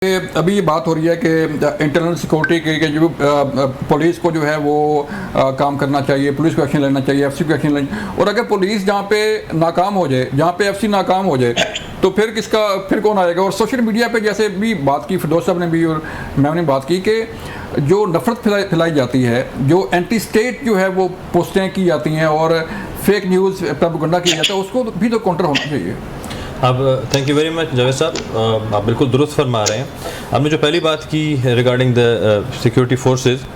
ابھی یہ بات ہو رہی ہے کہ انٹرنل سیکورٹی کے جو پولیس کو جو ہے وہ کام کرنا چاہیے، پولیس کو ایکشن لینا چاہیے، ایف سی کو ایکشن لینا چاہیے، اور اگر پولیس جہاں پہ ناکام ہو جائے، جہاں پہ ایف سی ناکام ہو جائے تو پھر کون آئے گا؟ اور سوشل میڈیا پہ جیسے بھی بات کی، فردوس صاحب نے بھی اور میں نے بات کی کہ جو نفرت پھیلائی جاتی ہے، جو اینٹی اسٹیٹ جو ہے وہ پوسٹیں کی جاتی ہیں اور فیک نیوز پروپیگنڈا کیا جاتا ہے، اس کو بھی تو کاؤنٹر ہونا چاہیے۔ اب thank you very much Javed صاحب، آپ بالکل درست فرما رہے ہیں۔ آپ نے جو پہلی بات کی ریگارڈنگ دا سیکورٹی فورسز،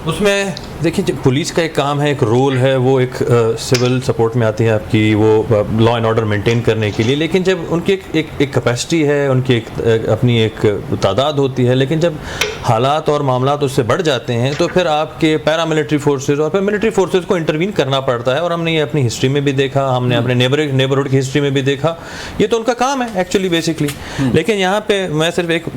اس میں دیکھیں پولیس کا ایک کام ہے، ایک رول ہے، وہ ایک سول سپورٹ میں آتی ہے آپ کی، وہ لا اینڈ آرڈر مینٹین کرنے کے لیے، لیکن جب ان کی ایک کیپیسٹی ہے، ان کی اپنی ایک تعداد ہوتی ہے، لیکن جب حالات اور معاملات اس سے بڑھ جاتے ہیں تو پھر آپ کے پیراملٹری فورسز اور پھر ملٹری فورسز کو انٹروین کرنا پڑتا ہے، اور ہم نے یہ اپنی ہسٹری میں بھی دیکھا، ہم نے اپنے نیبرہڈ کی ہسٹری میں بھی دیکھا، یہ تو ان کا کام ہے ایکچولی بیسکلی۔ لیکن یہاں پہ میں صرف ایک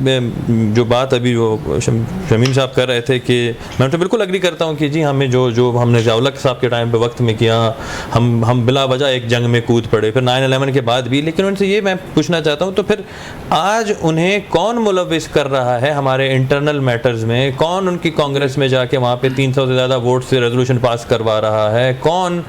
جو بات ابھی جو شمیم صاحب کر رہے تھے کہ میں تو بالکل اگری کرتا ہوں کہ جی ہمیں جو ہم نے ضیاءاللہ صاحب کے ٹائم پہ وقت میں کیا، ہم بلا وجہ ایک جنگ میں کود پڑے، پھر 9/11 کے بعد بھی، لیکن ان سے یہ میں پوچھنا چاہتا ہوں تو پھر آج انہیں کون ملوث کر رہا ہے ہمارے انٹرنل میٹرز میں؟ کون ان کی کانگریس میں جا کے وہاں پہ 300 سے زیادہ ووٹ سے ریزولوشن پاس کروا رہا ہے؟ کون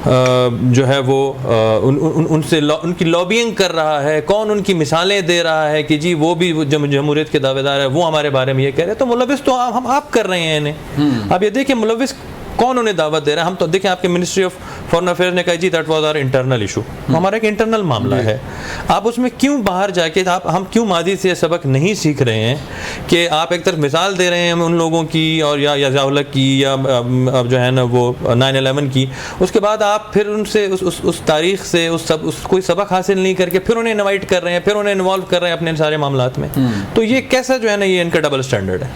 جو ہے وہ ان کی لابینگ کر رہا ہے؟ کون ان کی مثالیں دے رہا ہے کہ جی وہ بھی جمہوریت کے دعوے دار ہے، وہ ہمارے بارے میں یہ کہہ رہے ہیں؟ تو ملوث تو آپ کر رہے ہیں انہیں۔ آپ یہ دیکھیں ملوث کون انہیں دعوت دے رہا ہے؟ ہم تو دیکھیں آپ کے منسٹری آف فارن افیئرز نے کہا جی that was our internal issue, ہمارا ایک انٹرنل معاملہ ہے۔ آپ اس میں کیوں باہر جا کے ہم کیوں ماضی سے یہ سبق نہیں سیکھ رہے ہیں کہ آپ ایک طرف مثال دے رہے ہیں ان لوگوں کی اور یا ضیاءاللہ کی یا جو ہے نا وہ 9/11 کی، اس کے بعد آپ پھر ان سے اس تاریخ سے کوئی سبق حاصل نہیں کر کے پھر انہیں انوائٹ کر رہے ہیں، پھر انہیں انوالو کر رہے ہیں اپنے سارے معاملات میں؟ تو یہ کیسا جو ہے نا یہ ان کا ڈبل اسٹینڈرڈ ہے۔